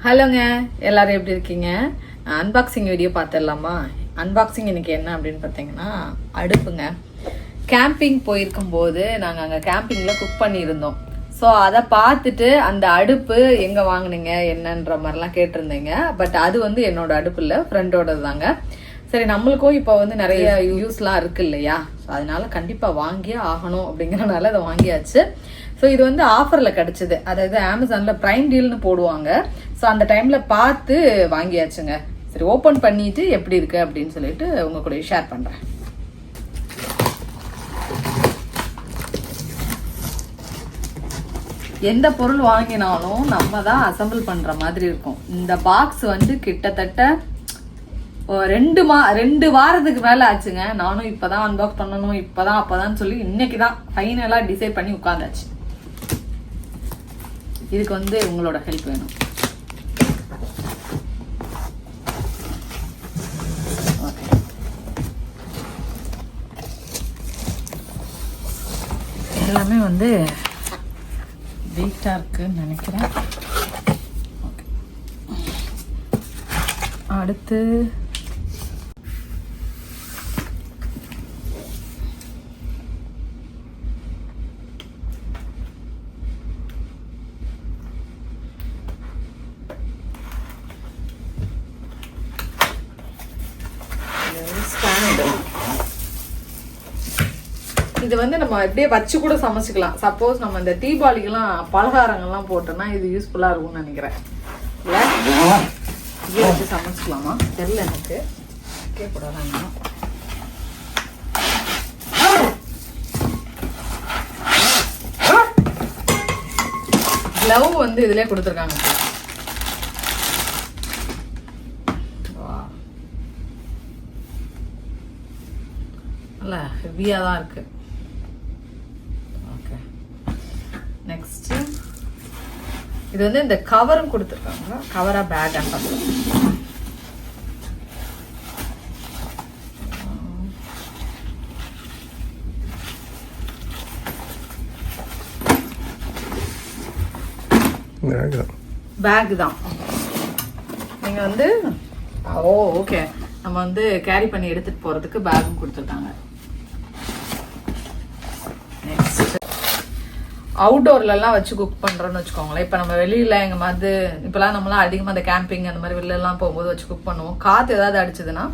ஹலோங்க, எல்லாரும் எப்படி இருக்கீங்க? அன்பாக்சிங் வீடியோ பார்த்துடலாமா? அன்பாக்சிங் இன்னைக்கு என்ன அப்படின்னு பார்த்தீங்கன்னா அடுப்புங்க. கேம்பிங் போயிருக்கும் போது நாங்கள் அங்கே கேம்பிங்கில் குக் பண்ணியிருந்தோம். ஸோ அதை பார்த்துட்டு அந்த அடுப்பு எங்கே வாங்கினீங்க என்னன்ற மாதிரிலாம் கேட்டிருந்தீங்க. பட் அது வந்து என்னோட அடுப்பு இல்லை, ஃப்ரெண்டோடது தாங்க. சரி, நம்மளுக்கும் இப்போ வந்து நிறைய யூஸ்லாம் இருக்கு இல்லையா? ஸோ அதனால கண்டிப்பாக வாங்கியே ஆகணும் அப்படிங்கிறனால அதை வாங்கியாச்சு. ஸோ இது வந்து ஆஃபரில் கிடச்சிது, அதாவது அமேசானில் ப்ரைம் டீல்னு போடுவாங்க. ஸோ அந்த டைமில் பார்த்து வாங்கியாச்சுங்க. சரி, ஓப்பன் பண்ணிட்டு எப்படி இருக்கு அப்படின்னு சொல்லிட்டு உங்க கூட ஷேர் பண்ணுறேன். எந்த பொருள் வாங்கினாலும் நம்ம தான் அசம்பிள் பண்ணுற மாதிரி இருக்கும். இந்த பாக்ஸ் வந்து கிட்டத்தட்ட 2 வாரத்துக்கு மேலே ஆச்சுங்க. நானும் இப்போதான் அன்பாக்ஸ் பண்ணணும், இப்போதான் அப்போதான் சொல்லி இன்னைக்கு தான் ஃபைனலாக டிசைட் பண்ணி உட்காந்தாச்சு. இதுக்கு வந்து உங்களோட ஹெல்ப் வேணும். எல்லாமே வந்து வெயிட்டாக இருக்குன்னு நினைக்கிறேன். அடுத்து இது வந்து நம்ம எப்படியே வச்சு கூட சமைச்சிக்கலாம். சப்போஸ் நம்ம இந்த தீபாவளிக்கெல்லாம் பலகாரங்கள்லாம் போட்டோம்னா இது யூஸ்ஃபுல்லாக இருக்கும்னு நினைக்கிறேன். இல்லை இதே வச்சு சமைச்சிக்கலாமா தெரியல, எனக்கு கேட்கக்கூடாதாங்க. க்ளவ் வந்து இதுலேயே கொடுத்துருக்காங்க. நல்லா ஹெவியாக தான் இருக்கு. ஓகே, நெக்ஸ்ட் இது வந்து இந்த கவரும் கொடுத்துருக்காங்க. கவரா பேக் பேக் தான். நீங்க வந்து ஓகே, நம்ம வந்து கேரி பண்ணி எடுத்துட்டு போறதுக்கு பேக்கும் கொடுத்துருக்காங்க. நெக்ஸ்ட் அவுட்டோர்லாம் வச்சு குக் பண்றோம்னு வச்சுக்கோங்களேன். இப்போ நம்ம வெளியில எங்க மாதிரி இப்பெல்லாம் நம்மளாம் அதிகமாக அந்த கேம்பிங் அந்த மாதிரி வெளிலலாம் போகும்போது வச்சு குக் பண்ணுவோம். காற்று ஏதாவது அடிச்சதுன்னா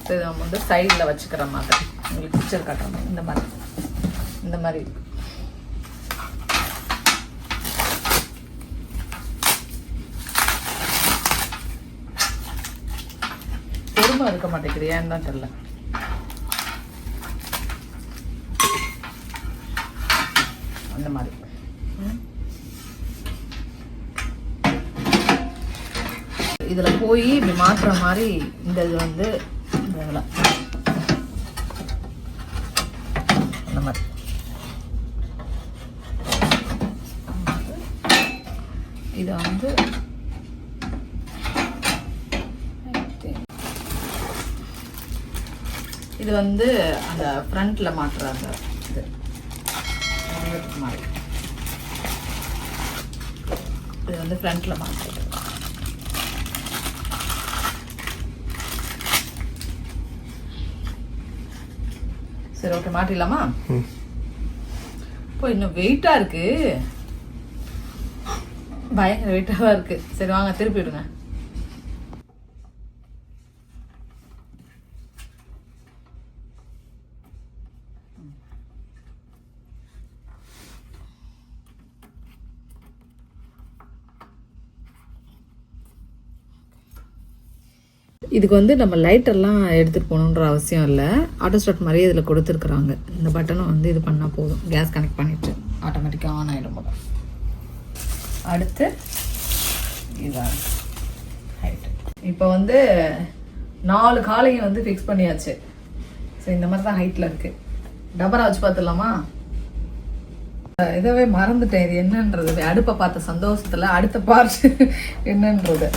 இது நம்ம வந்து சைடில் வச்சுக்கிற மாதிரி. உங்களுக்கு பிக்சர் காட்டுறோம். இந்த மாதிரி பொறுமை இருக்க மாட்டேங்குது, ஏன்னு தான் தெரியல. அந்த மாதிரி இதுல போய் இப்படி மாற்றுற மாதிரி இந்த இது வந்து அந்த மாதிரி இதை வந்து இது வந்து அந்த ஃப்ரண்ட்ல மாட்டுற அந்த இது மாதிரி. இது வந்து ஃப்ரண்ட்ல மாட்டுறது. சரி, ஓகே, மாட்டிடலாமா? இப்போ இன்னும் வெயிட்டா இருக்கு, பயங்கர வெயிட்டா தான் இருக்கு. சரி, வாங்க திருப்பி விடுங்க. இதுக்கு வந்து நம்ம லைட்டெல்லாம் எடுத்துகிட்டு போகணுன்ற அவசியம் இல்லை. ஆட்டோ ஸ்டார்ட் மாதிரியே இதில் கொடுத்துருக்குறாங்க. இந்த பட்டனை வந்து இது பண்ணால் போதும், கேஸ் கனெக்ட் பண்ணிவிட்டு ஆட்டோமேட்டிக்காக ஆன் ஆகிடும் போல. அடுத்து இதான் ஹைட்டு. இப்போ வந்து 4 காலையும் வந்து ஃபிக்ஸ் பண்ணியாச்சு. சரி, இந்த மாதிரி தான் ஹைட்டில் இருக்குது. டபரா வச்சு பார்த்துடலாமா? இதவே மறந்துட்டேன் இது என்னன்றது. அடுப்பை பார்த்த சந்தோஷத்தில் அடுத்த பார்ட் என்னன்றது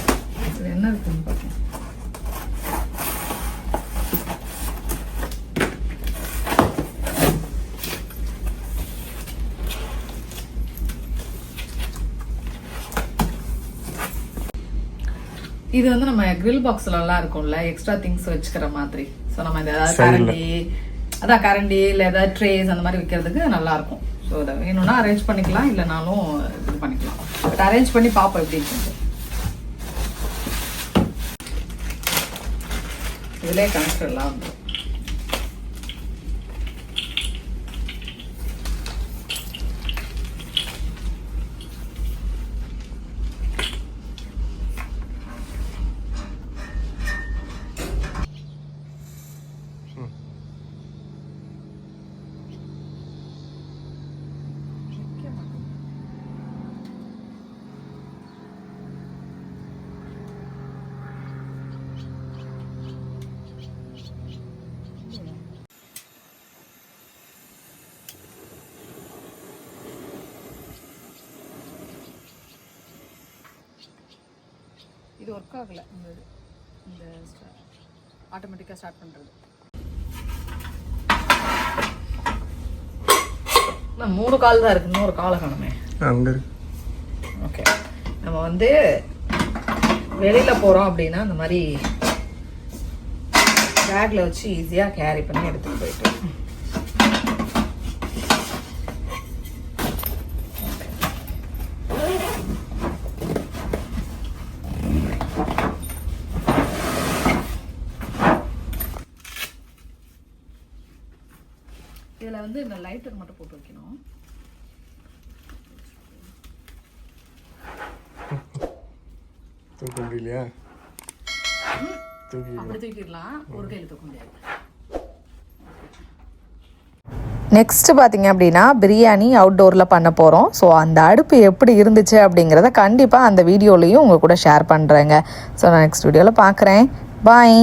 என்ன இருக்குன்னு பார்த்தேன். இது வந்து நம்ம கிரில் பாக்ஸ்லலாம் இருக்கும்ல, எக்ஸ்ட்ரா திங்ஸ் வச்சுக்கிற மாதிரி. ஸோ நம்ம இந்த ஏதாவது கரண்டி இல்லை ஏதாவது ட்ரேஸ் அந்த மாதிரி வைக்கிறதுக்கு நல்லாயிருக்கும். ஸோ அதை வேணும்னா அரேஞ்ச் பண்ணிக்கலாம், இல்லைனாலும் இது பண்ணிக்கலாம். பட் அரேஞ்ச் பண்ணி பார்ப்போம் எப்படி இருக்குது. இதிலே கனெக்டர் எல்லாம் வந்துடும். இது ஒர்க் ஆகலை, இந்த ஆட்டோமேட்டிக்காக ஸ்டார்ட் பண்ணுறது. 3 கால் தான் இருக்குது, இன்னொரு காலை காணுமே. ஓகே, நம்ம வந்து வெளியில் போகிறோம் அப்படின்னா இந்த மாதிரி பேக்கில் வச்சு ஈஸியாக கேரி பண்ணி எடுத்துகிட்டு போயிட்டு. இதில் வந்து இந்த லைட்டர் மட்டும் போட்டு வைக்கணும். தூக்க முடியலையா? அப்படி தூக்கிடலாம், ஒரு கையில் தூக்க முடியாது. நெக்ஸ்ட் பார்த்தீங்க அப்படின்னா பிரியாணி அவுட்டோரில் பண்ண போகிறோம். ஸோ அந்த அடுப்பு எப்படி இருந்துச்சு அப்படிங்கிறத கண்டிப்பாக அந்த வீடியோலையும் உங்கள் கூட ஷேர் பண்ணுறேங்க. ஸோ நான் நெக்ஸ்ட் வீடியோவில் பார்க்குறேன். பாய்.